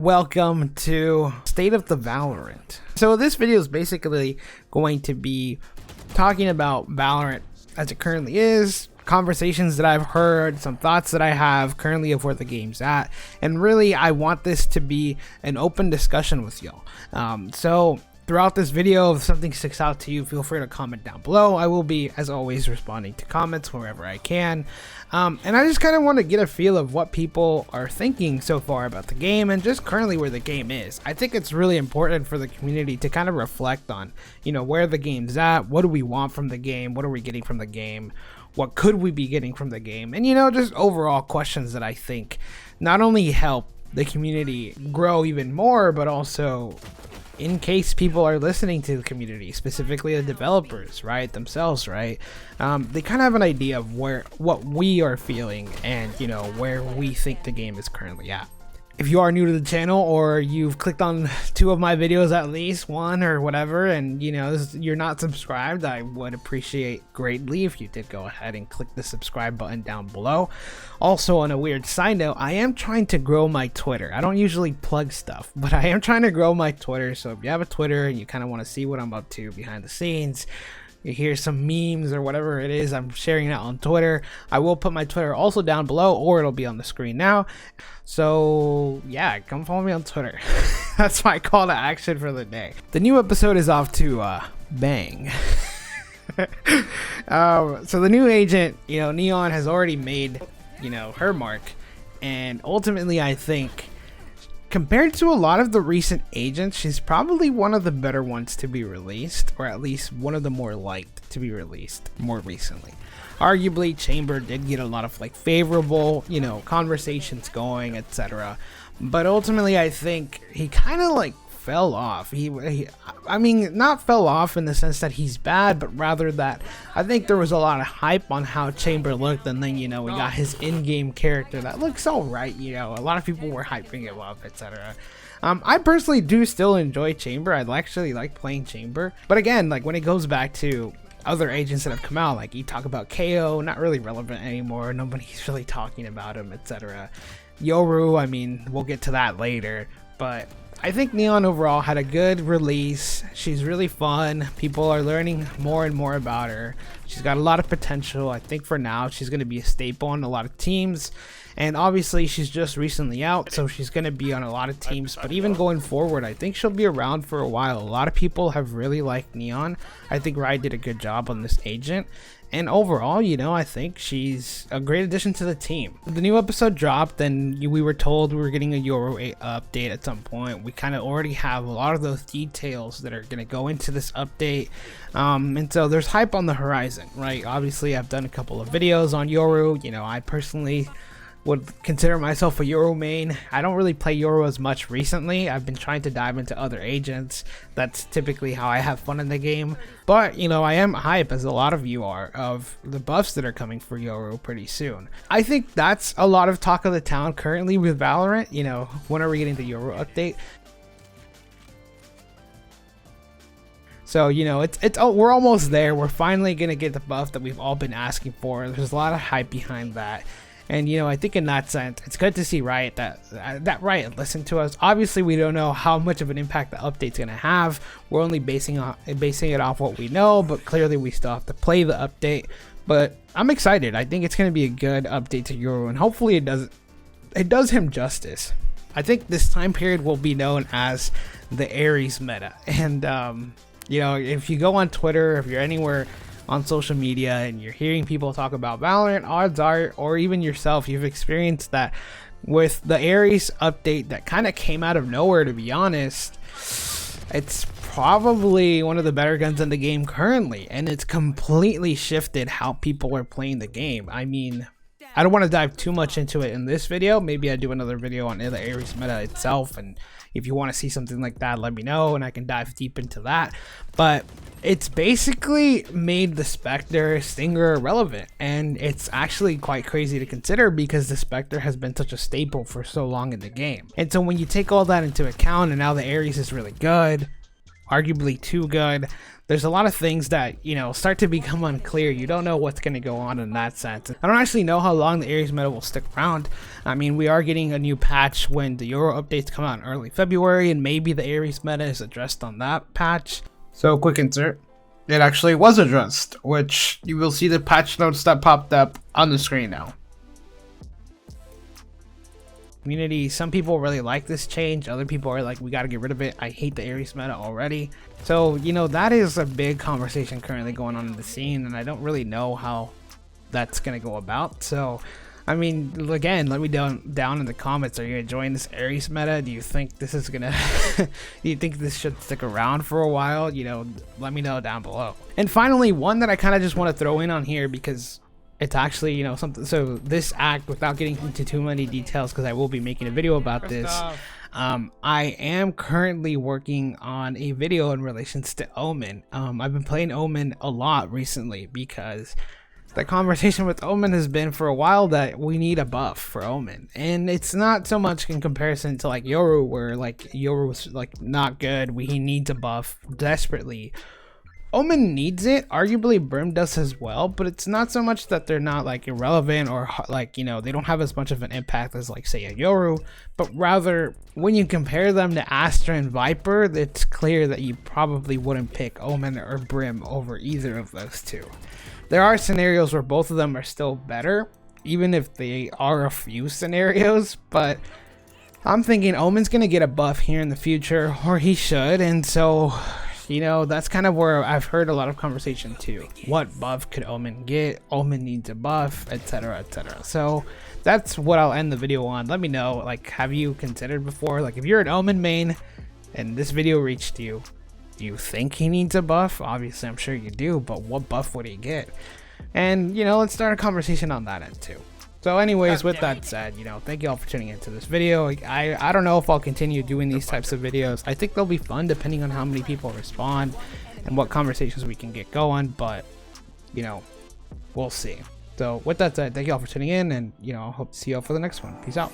Welcome to State of the Valorant. So this video is basically going to be talking about Valorant as it currently is, conversations that I've heard, some thoughts that I have currently of where the game's at, and really I want this to be an open discussion with y'all. So throughout this video, if something sticks out to you, feel free to comment down below. I will be, as always, responding to comments wherever I can. And I just kind of want to get a feel of what people are thinking so far about the game and just currently where the game is. I think it's really important for the community to kind of reflect on, where the game's at, what do we want from the game, what are we getting from the game, what could we be getting from the game, and just overall questions that I think not only help the community grow even more, but also in case people are listening to the community, specifically the developers, right, themselves, right, they kind of have an idea of what we are feeling and where we think the game is currently at. If you are new to the channel, or you've clicked on 2 of my videos, at least 1 or whatever, and you're not subscribed, I would appreciate greatly if you did go ahead and click the subscribe button down below. Also, on a weird side note, I am trying to grow my Twitter. I don't usually plug stuff, but I am trying to grow my Twitter. So if you have a Twitter and you kind of want to see what I'm up to behind the scenes, you hear some memes or whatever it is, I'm sharing it on Twitter. I will put my Twitter also down below, or it'll be on the screen now. So yeah, come follow me on Twitter. That's my call to action for the day. The new episode is off to bang. So the new agent, Neon, has already made her mark, and ultimately I think compared to a lot of the recent agents, she's probably one of the better ones to be released, or at least one of the more liked to be released more recently. Arguably, Chamber did get a lot of favorable, conversations going, etc. But ultimately, I think he kind of fell off. I mean, not fell off in the sense that he's bad, but rather that I think there was a lot of hype on how Chamber looked, and then we got his in-game character that looks alright. A lot of people were hyping him up, etc. I personally do still enjoy Chamber. I actually like playing Chamber, but again, when it goes back to other agents that have come out, you talk about KO, not really relevant anymore. Nobody's really talking about him, etc. Yoru, I mean, we'll get to that later, but I think Neon overall had a good release. She's really fun. People are learning more and more about her. She's got a lot of potential. I think for now she's going to be a staple on a lot of teams, and obviously she's just recently out, so she's going to be on a lot of teams. But even going forward, I think she'll be around for a while. A lot of people have really liked Neon. I think Riot did a good job on this agent. And overall, I think she's a great addition to the team. The new episode dropped, and we were told we were getting a Yoru update at some point. We kind of already have a lot of those details that are going to go into this update. And so there's hype on the horizon, right? Obviously, I've done a couple of videos on Yoru. I personally would consider myself a Yoru main. I don't really play Yoru as much recently. I've been trying to dive into other agents. That's typically how I have fun in the game. But, I am hype, as a lot of you are, of the buffs that are coming for Yoru pretty soon. I think that's a lot of talk of the town currently with Valorant. When are we getting the Yoru update? So, we're almost there. We're finally going to get the buff that we've all been asking for. There's a lot of hype behind that. And I think in that sense, it's good to see Riot that Riot listened to us. Obviously, we don't know how much of an impact the update's gonna have. We're only basing it off what we know, but clearly we still have to play the update. But I'm excited. I think it's gonna be a good update to Yoru, and hopefully it does him justice. I think this time period will be known as the Ares meta. And if you go on Twitter, if you're anywhere on social media and you're hearing people talk about Valorant, odds are, or even yourself, you've experienced that with the Ares update that kind of came out of nowhere. To be honest, it's probably one of the better guns in the game currently, and it's completely shifted how people are playing the game. I mean, I don't want to dive too much into it in this video. Maybe I do another video on the Ares meta itself, and if you want to see something like that, let me know and I can dive deep into that. But it's basically made the Spectre Stinger irrelevant, and it's actually quite crazy to consider because the Spectre has been such a staple for so long in the game. And so when you take all that into account, and now the Ares is really good, arguably too good. There's a lot of things that, you know, start to become unclear. You don't know what's going to go on in that sense. I don't actually know how long the Ares meta will stick around. I mean, we are getting a new patch when the Yoru updates come out in early February, and maybe the Ares meta is addressed on that patch. So, quick insert. It actually was addressed, which you will see the patch notes that popped up on the screen now. Community, some people really like this change, other people are like, we got to get rid of it. I hate the Ares meta already. So, you know, that is a big conversation currently going on in the scene, and I don't really know how that's gonna go about. So I mean, again, let me down in the comments, are you enjoying this Ares meta? Do you think this is gonna do you think this should stick around for a while? You know, let me know down below. And finally, one that I kind of just want to throw in on here because it's actually, you know, something. So this act, without getting into too many details, because I will be making a video about this, I am currently working on a video in relations to Omen. I've been playing Omen a lot recently because the conversation with Omen has been for a while that we need a buff for Omen, and it's not so much in comparison to like Yoru, where like Yoru was like not good, he needs a buff desperately. Omen needs it, arguably Brim does as well, but it's not so much that they're not like irrelevant or like, you know, they don't have as much of an impact as like say a Yoru, but rather when you compare them to Astra and Viper, it's clear that you probably wouldn't pick Omen or Brim over either of those two. There are scenarios where both of them are still better, even if they are a few scenarios, but I'm thinking Omen's gonna get a buff here in the future, or he should, and so, you know, that's kind of where I've heard a lot of conversation too. What buff could Omen get? Omen needs a buff, etc, etc. So that's what I'll end the video on. Let me know, like, have you considered before, like if you're an Omen main and this video reached you, do you think he needs a buff? Obviously I'm sure you do, but what buff would he get? And, you know, let's start a conversation on that end too. So anyways, with that said, you know, thank you all for tuning into this video. I don't know if I'll continue doing these types of videos. I think they'll be fun depending on how many people respond and what conversations we can get going, but, you know, we'll see. So with that said, thank you all for tuning in, and, you know, I hope to see you all for the next one. Peace out.